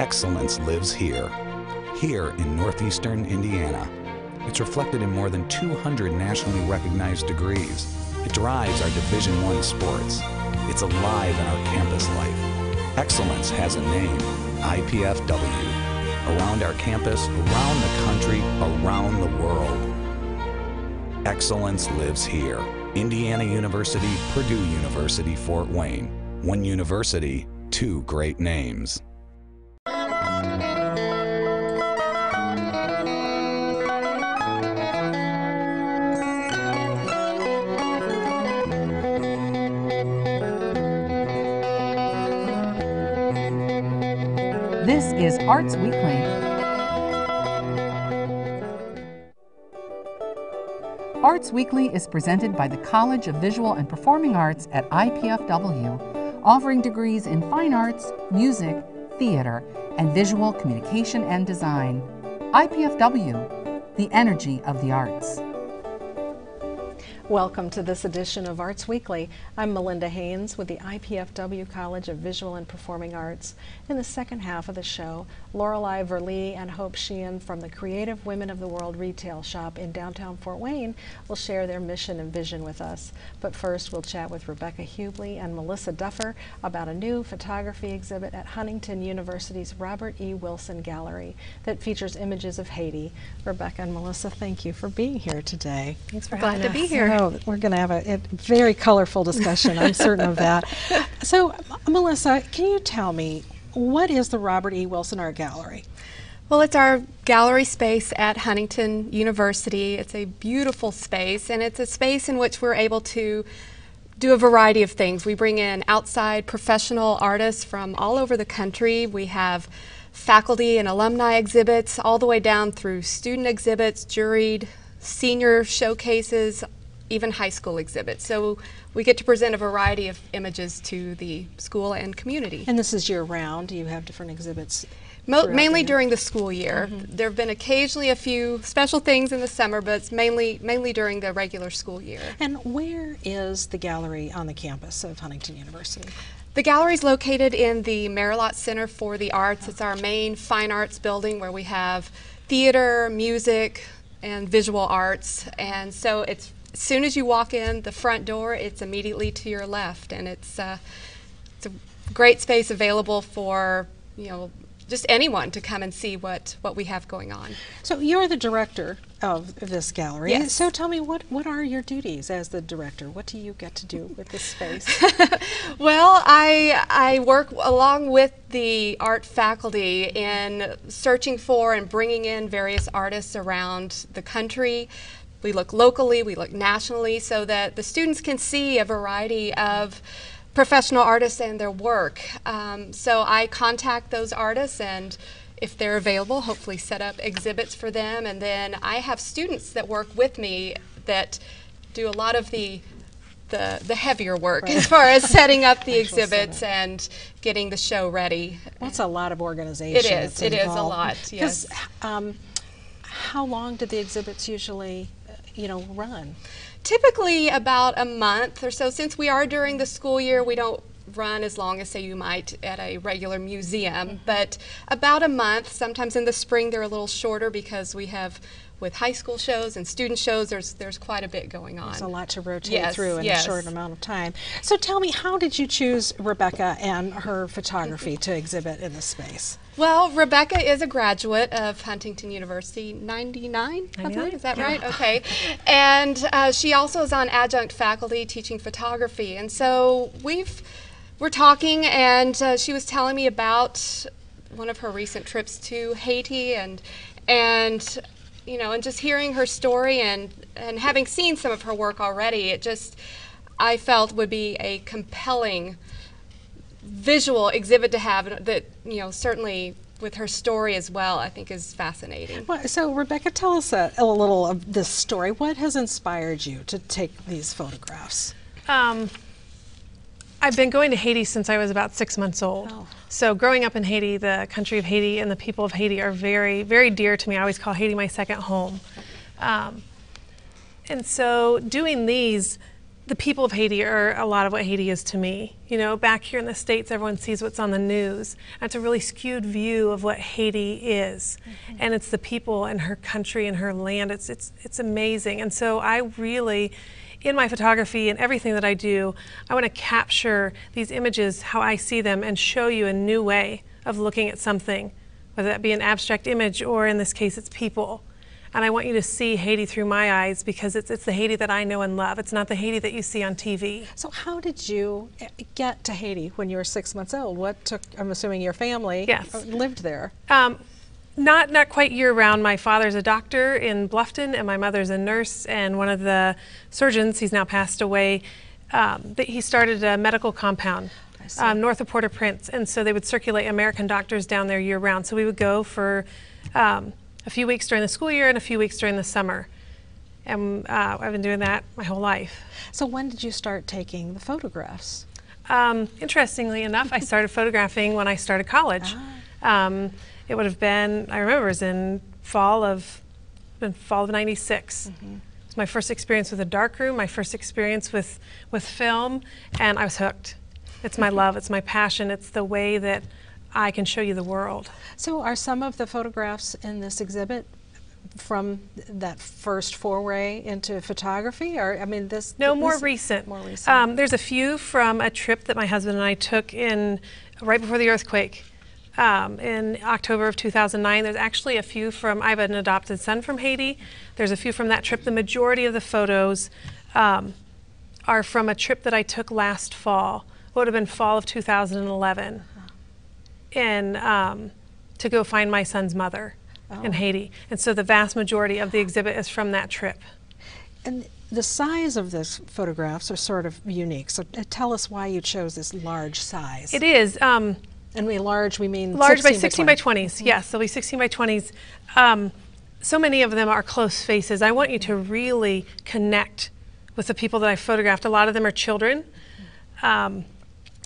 Excellence lives here in northeastern Indiana. It's reflected in more than 200 nationally recognized degrees. It drives our Division I sports. It's alive in our campus life. Excellence has a name, IPFW. Around our campus, around the country, around the world. Excellence lives here. Indiana University, Purdue University, Fort Wayne. One university, two great names. This is Arts Weekly. Arts Weekly is presented by the College of Visual and Performing Arts at IPFW, offering degrees in fine arts, music, theater, and visual communication and design. IPFW, the energy of the arts. Welcome to this edition of Arts Weekly. I'm Melinda Haynes with the IPFW College of Visual and Performing Arts. In the second half of the show, Lorelei Verlee and Hope Sheehan from the Creative Women of the World retail shop in downtown Fort Wayne will share their mission and vision with us. But first, we'll chat with Rebekah Hubley and Melissa Duffer about a new photography exhibit at Huntington University's Robert E. Wilson Gallery that features images of Haiti. Rebekah and Melissa, thank you for being here today. Thanks for having us. Glad to be here. We're going to have a very colorful discussion, I'm certain of that. So, Melissa, can you tell me, what is the Robert E. Wilson Art Gallery? Well, it's our gallery space at Huntington University. It's a beautiful space, and it's a space in which we're able to do a variety of things. We bring in outside professional artists from all over the country. We have faculty and alumni exhibits, all the way down through student exhibits, juried, senior showcases, even high school exhibits. So we get to present a variety of images to the school and community. And this is year-round? You have different exhibits? Mainly during the school year. There have been occasionally a few special things in the summer, but it's mainly during the regular school year. And where is the gallery on the campus of Huntington University? The gallery is located in the Merillat Center for the Arts. It's our main fine arts building where we have theater, music, and visual arts. And so it's as soon as you walk in the front door, it's immediately to your left, and it's a great space available for, just anyone to come and see what we have going on. So you're the director of this gallery. Yes. So tell me, what are your duties as the director? What do you get to do with this space? Well, I work along with the art faculty in searching for and bringing in various artists around the country. We look locally, we look nationally, so that the students can see a variety of professional artists and their work. So I contact those artists, and if they're available, hopefully set up exhibits for them. And then I have students that work with me that do a lot of the heavier work as far as setting up the exhibits and getting the show ready. Well, it's a lot of organization. It is a lot, yes. How long do the exhibits usually run? Typically about a month or so. Since we are during the school year, we don't run as long as, say, you might at a regular museum, but about a month. Sometimes in the spring they're a little shorter because we have, with high school shows and student shows, there's quite a bit going on. There's a lot to rotate through in a short amount of time. So tell me, how did you choose Rebekah and her photography to exhibit in this space? Well, Rebekah is a graduate of Huntington University, 99, I believe, is that right? Okay. And she also is on adjunct faculty teaching photography. And so we're talking, and she was telling me about one of her recent trips to Haiti, and just hearing her story and having seen some of her work already, I felt would be a compelling visual exhibit to have that, certainly with her story as well, I think is fascinating. Well, so Rebekah, tell us a little of this story. What has inspired you to take these photographs? I've been going to Haiti since I was about 6 months old. Oh. So growing up in Haiti, the country of Haiti and the people of Haiti are very, very dear to me. I always call Haiti my second home. And so doing these the people of Haiti are a lot of what Haiti is to me. You know, back here in the States, everyone sees what's on the news. That's a really skewed view of what Haiti is. And it's the people and her country and her land. It's amazing. And so I really, in my photography and everything that I do, I want to capture these images, how I see them, and show you a new way of looking at something, whether that be an abstract image or in this case, it's people. And I want you to see Haiti through my eyes because it's the Haiti that I know and love. It's not the Haiti that you see on TV. So how did you get to Haiti when you were 6 months old? What took, I'm assuming your family lived there? Not quite year-round. My father's a doctor in Bluffton, and my mother's a nurse, and one of the surgeons, he's now passed away, he started a medical compound north of Port-au-Prince, and so they would circulate American doctors down there year-round. So we would go for a few weeks during the school year and a few weeks during the summer. And I've been doing that my whole life. So when did you start taking the photographs? Interestingly enough, I started photographing when I started college. It would have been, I remember it was in fall of '96. It's my first experience with a darkroom, my first experience with film, and I was hooked. It's my love, it's my passion, it's the way that I can show you the world. So are some of the photographs in this exhibit from that first foray into photography, or I mean this? No, more recent. More recent. There's a few from a trip that my husband and I took in right before the earthquake in October of 2009. There's actually a few from, I have an adopted son from Haiti. There's a few from that trip. The majority of the photos are from a trip that I took last fall. What would have been fall of 2011. And to go find my son's mother in Haiti. And so the vast majority of the exhibit is from that trip. And the size of these photographs are sort of unique. So tell us why you chose this large size. It is. And we mean large by 16 by 20s. Yes, they'll be 16 by 20s. So many of them are close faces. I want you to really connect with the people that I photographed. A lot of them are children.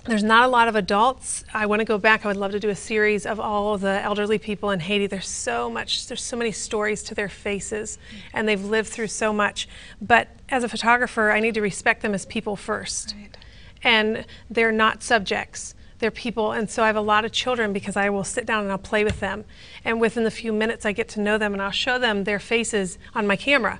There's not a lot of adults. I want to go back. I would love to do a series of all of the elderly people in Haiti. There's so many stories to their faces, and they've lived through so much. But as a photographer, I need to respect them as people first. Right. And they're not subjects. They're people, and so I have a lot of children because I will sit down and I'll play with them. And within the few minutes I get to know them, and I'll show them their faces on my camera,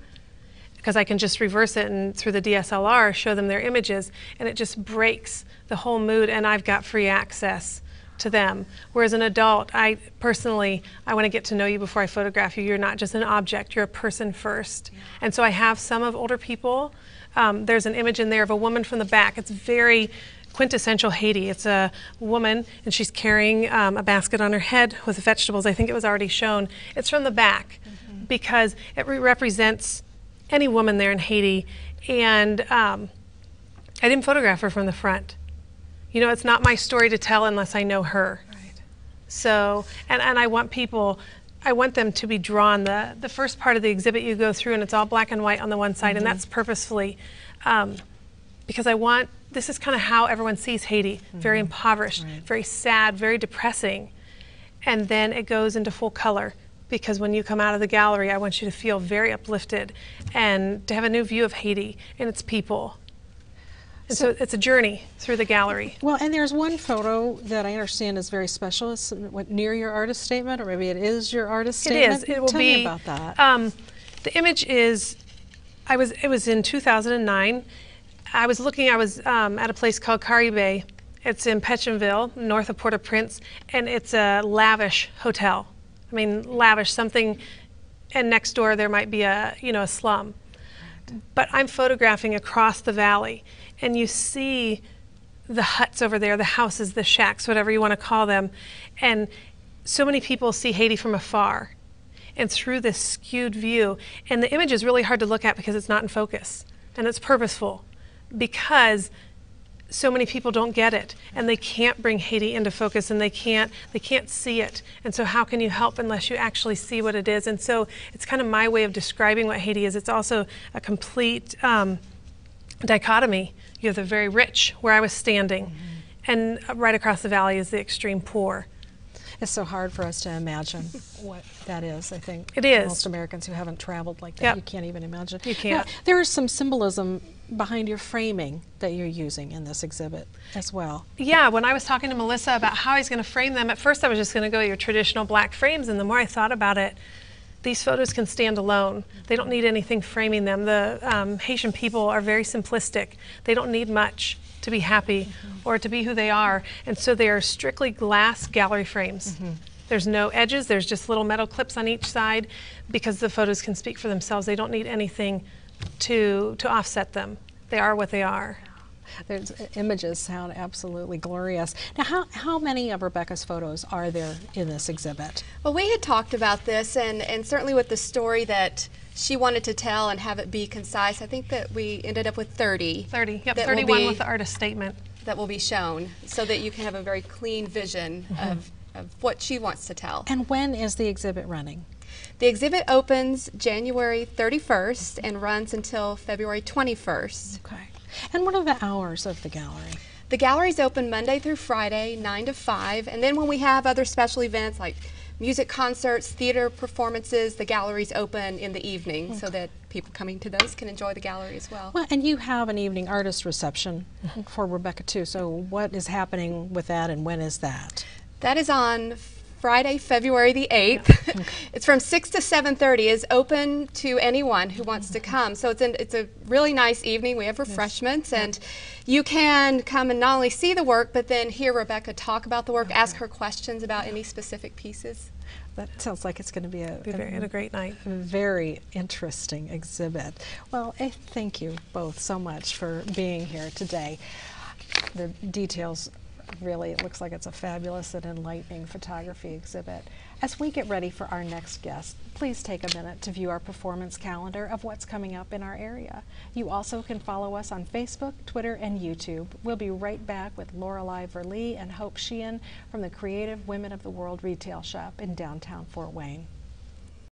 because I can just reverse it and through the DSLR show them their images, and it just breaks the whole mood, and I've got free access to them. Whereas an adult, I want to get to know you before I photograph you. You're not just an object, you're a person first. Yeah. And so I have some of older people. There's an image in there of a woman from the back. It's very quintessential Haiti. It's a woman, and she's carrying a basket on her head with vegetables. I think it was already shown. It's from the back because it represents any woman there in Haiti, and I didn't photograph her from the front. You know, it's not my story to tell unless I know her. Right. So, and I want people, I want them to be drawn. The first part of the exhibit you go through, and it's all black and white on the one side, and that's purposefully because I want, this is kind of how everyone sees Haiti, very impoverished, very sad, very depressing, and then it goes into full color. Because when you come out of the gallery, I want you to feel very uplifted and to have a new view of Haiti and its people. And so it's a journey through the gallery. Well, and there's one photo that I understand is very special. It's near your artist statement, or maybe it is your artist statement. It is. It will Tell be. me about that. The image is, it was in 2009. I was at a place called Caribe. It's in Pétionville, north of Port-au-Prince, and it's a lavish hotel. I mean, lavish, something, and next door there might be a slum. But I'm photographing across the valley, and you see the huts over there, the houses, the shacks, whatever you want to call them, and so many people see Haiti from afar and through this skewed view. And the image is really hard to look at because it's not in focus, and it's purposeful because so many people don't get it, and they can't bring Haiti into focus, and they can't see it. And so how can you help unless you actually see what it is? And so it's kind of my way of describing what Haiti is. It's also a complete dichotomy. You have the very rich, where I was standing, and right across the valley is the extreme poor. It's so hard for us to imagine what that is, I think. It is. Most Americans who haven't traveled like that, you can't even imagine. You can't. Now, there is some symbolism behind your framing that you're using in this exhibit as well. Yeah, when I was talking to Melissa about how he's going to frame them, at first I was just going to go your traditional black frames, and the more I thought about it, these photos can stand alone. They don't need anything framing them. The Haitian people are very simplistic. They don't need much to be happy or to be who they are, and so they are strictly glass gallery frames. There's no edges, there's just little metal clips on each side because the photos can speak for themselves. They don't need anything to offset them. They are what they are. There's images sound absolutely glorious. Now, how many of Rebekah's photos are there in this exhibit? Well, we had talked about this, and certainly with the story that she wanted to tell and have it be concise, I think that we ended up with 30. 30, yep, 31 with the artist statement. That will be shown so that you can have a very clean vision of what she wants to tell. And when is the exhibit running? The exhibit opens January 31st and runs until February 21st. Okay. And what are the hours of the gallery? The gallery's open Monday through Friday, 9 to 5, and then when we have other special events like music concerts, theater performances, the gallery's open in the evening so that people coming to those can enjoy the gallery as well. Well, and you have an evening artist reception for Rebekah too, so what is happening with that and when is that? That is on Friday, February the 8th. It's from 6 to 7:30. It's open to anyone who wants to come. So it's a really nice evening. We have refreshments, and you can come and not only see the work, but then hear Rebekah talk about the work, ask her questions about any specific pieces. That sounds like it's going to be a great night. Very interesting exhibit. Well, thank you both so much for being here today. The details really, it looks like it's a fabulous and enlightening photography exhibit. As we get ready for our next guest, please take a minute to view our performance calendar of what's coming up in our area. You also can follow us on Facebook, Twitter, and YouTube. We'll be right back with Lorelei Verlee and Hope Sheehan from the Creative Women of the World Retail Shop in downtown Fort Wayne.